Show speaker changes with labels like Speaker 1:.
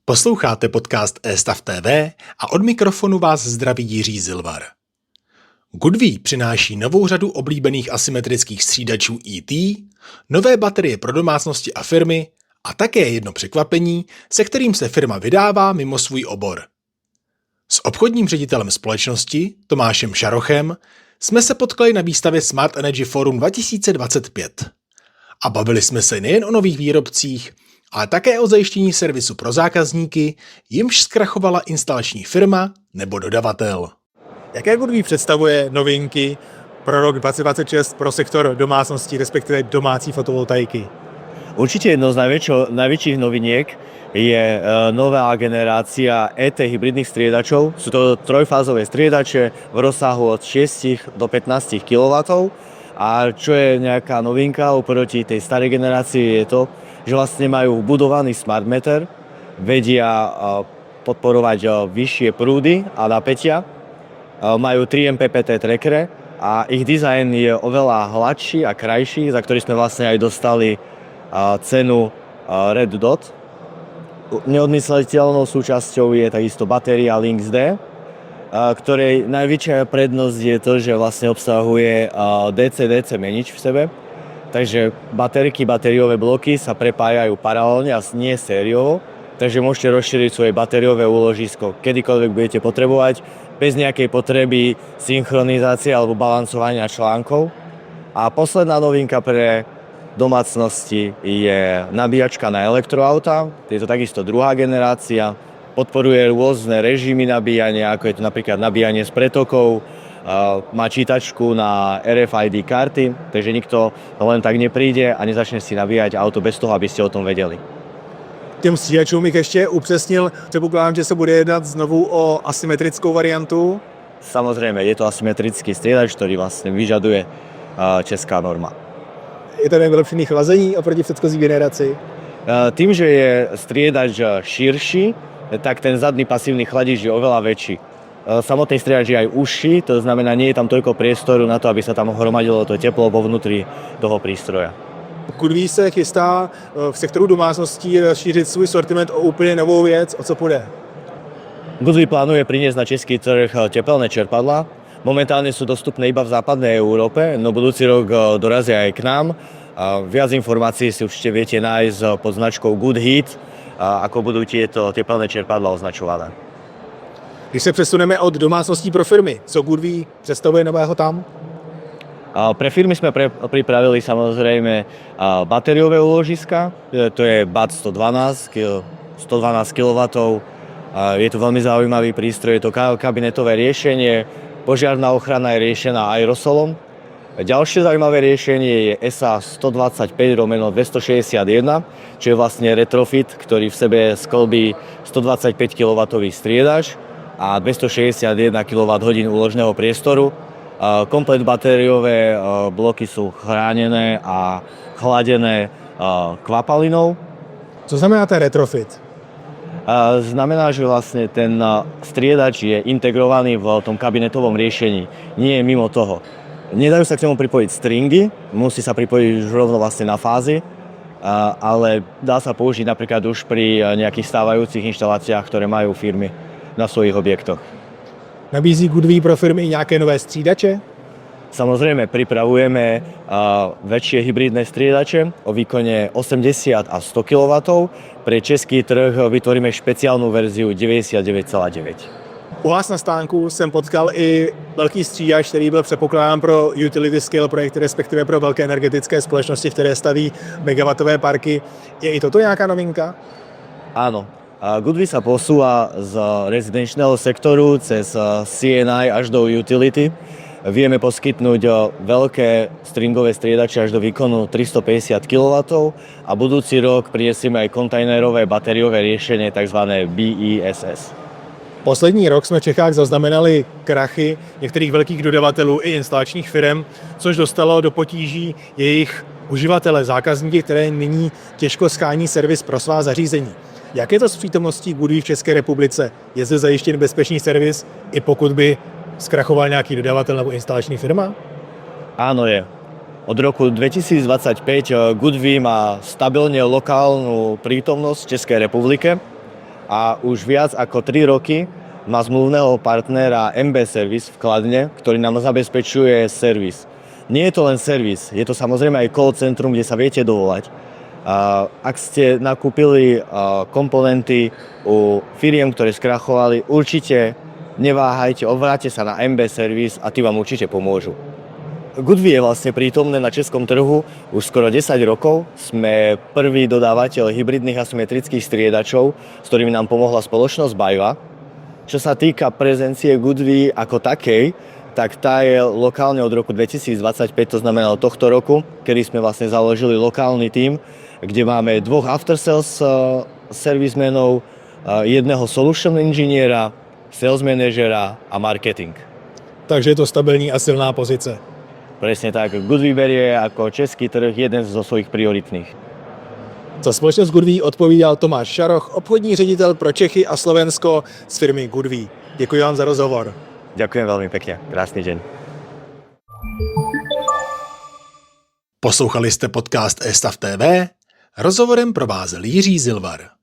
Speaker 1: Posloucháte podcast eStav TV a od mikrofonu vás zdraví Jiří Zilvar. Goodwee přináší novou řadu oblíbených asymetrických střídačů ET, nové baterie pro domácnosti a firmy a také jedno překvapení, se kterým se firma vydává mimo svůj obor. S obchodním ředitelem společnosti Tomášem Šarochem jsme se potkali na výstavě Smart Energy Forum 2025 a bavili jsme se nejen o nových výrobcích, ale také o zajištění servisu pro zákazníky, jimž zkrachovala instalační firma nebo dodavatel.
Speaker 2: Jaké Goodwee představuje novinky pro rok 2026 pro sektor domácností, respektive domácí fotovoltaiky?
Speaker 3: Určite jednou z najväčších noviniek je nová generácia ET hybridných striedačov. Sú to trojfázové striedače v rozsahu od 6 do 15 kW. A čo je nejaká novinka oproti tej starej generácii je to, že vlastne majú budovaný smart meter, vedia podporovať vyššie prúdy a napätia, majú 3 MPPT trackere a ich dizajn je oveľa hladší a krajší, za ktorý sme vlastne aj dostali cenu Red Dot. Neodmysliteľnou súčasťou je takisto batéria Lynx D, ktorej najväčšia prednosť je to, že vlastne obsahuje DC-DC menič v sebe. Takže batériové bloky sa prepájajú paralelne a nie sériovo, takže môžete rozšíriť svoje batériové úložisko kedykoľvek budete potrebovať, bez nejakej potreby synchronizácie alebo balancovania článkov. A posledná novinka pre domácnosti je nabíjačka na elektroauta. Je to takisto druhá generácia. Podporuje rôzne režimy nabíjania, ako je to napríklad nabíjanie z pretokov. Má čítačku na RFID karty, takže nikto len tak nepríde a nezačne si nabíjať auto bez toho, aby ste o tom vedeli.
Speaker 2: Těm střídačům bych ještě upřesnil, předpokládám, že se bude jednat znovu o asymetrickou variantu.
Speaker 3: Samozrejme, je to asymetrický striedač, ktorý vlastne vyžaduje česká norma.
Speaker 2: Je to vylepšený chlazení oproti předchozí generaci?
Speaker 3: Tým, že je striedač širší, tak ten zadný pasívny chladič je oveľa väčší. Samotný striedač je aj užší, to znamená, nie je tam toľko priestoru na to, aby sa tam hromadilo to teplo vo vnútri toho prístroja.
Speaker 2: Goodwee se chystá v sektoru domácností rozšířit svůj sortiment o úplně novou věc. O co půjde?
Speaker 3: Goodwee plánuje priniesť na český trh tepelné čerpadlá. Momentálne sú dostupné iba v západnej Európe, no budúci rok dorazia aj k nám. Viac informácií si určite viete nájsť pod značkou Good Heat, ako budú tieto tepelné čerpadlá označované.
Speaker 2: Když se přesuneme od domácností pro firmy, co Goodwee představuje nového tam?
Speaker 3: Pre firmy sme pripravili samozrejme batériové úložiska, to je BAT 112 kW. Je to veľmi zaujímavý prístroj, je to kabinetové riešenie, požiarna ochrana je riešená aerosolom. Ďalšie zaujímavé riešenie je SA 125/261, čo je vlastne retrofit, ktorý v sebe sklbí 125 kW striedač a 261 kWh úložného priestoru. Komplet batériové bloky sú chránené a chladené kvapalinou.
Speaker 2: Co znamená ten retrofit?
Speaker 3: Znamená, že vlastne ten striedač je integrovaný v tom kabinetovom riešení. Nie je mimo toho. Nedajú sa k nemu pripojiť stringy, musí sa pripojiť rovno vlastne na fázy, ale dá sa použiť napríklad už pri nejakých stávajúcich inštaláciách, ktoré majú firmy na svojich objektoch.
Speaker 2: Nabízí Goodwee pro firmy nějaké nové střídače?
Speaker 3: Samozrejme, pripravujeme väčšie hybridné striedače o výkone 80 a 100 kW. Pre český trh vytvoríme špeciálnu verziu 99,9.
Speaker 2: U vás na stánku jsem potkal i velký střídač, který byl předpokládán pro utility scale projekty, respektive pro velké energetické společnosti, které staví megawattové parky. Je i toto nějaká novinka?
Speaker 3: Áno. Goodwee sa posúva z rezidenčného sektoru cez CNI až do utility. Vieme poskytnúť veľké stringové striedače až do výkonu 350 kW a budúci rok prinesieme aj kontajnerové batériové riešenie tzv. BESS.
Speaker 2: Poslední rok jsme v Čechách zaznamenali krachy některých velkých dodavatelů i instalačních firm, což dostalo do potíží jejich uživatele, zákazníky, které nyní těžko schání servis pro svá zařízení. Jak je to s přítomností Goodwee v České republice? Je zde zajištěn bezpečný servis, i pokud by zkrachoval nějaký dodavatel nebo instalační firma?
Speaker 3: Áno, je. Od roku 2025 Goodví má stabilne lokálnu prítomnosť v Českej republike a už viac ako 3 roky má zmluvného partnera MB Service v Kladne, ktorý nám zabezpečuje servis. Nie je to len servis, je to samozrejme aj call centrum, kde sa viete dovolať. Ak ste nakúpili komponenty u firiem, ktoré skrachovali, určite neváhajte, obráťte sa na MB Service a tí vám určite pomôžu. Goodví je vlastne prítomné na českom trhu už skoro 10 rokov. Sme prvý dodávateľ hybridných asymetrických striedačov, s ktorými nám pomohla spoločnosť BayWa. Čo sa týka prezencie Goodví ako takej, tak tá je lokálne od roku 2025, to znamená od tohto roku, kedy sme vlastne založili lokálny tím, kde máme 2 after-sales servicemenov, 1 solution inžiniera, sales managera a marketing.
Speaker 2: Takže je to stabilní a silná pozice.
Speaker 3: Presne tak. Goodví berie ako český trh jeden zo svojich prioritných.
Speaker 2: Za společnost Goodví odpovídal Tomáš Šaroch, obchodní ředitel pro Čechy a Slovensko z firmy Goodví. Děkuji vám za rozhovor.
Speaker 3: Ďakujem veľmi pekne. Krásny deň.
Speaker 1: Poslouchali jste podcast eStav TV? Rozhovorem provázel Jiří Zilvar.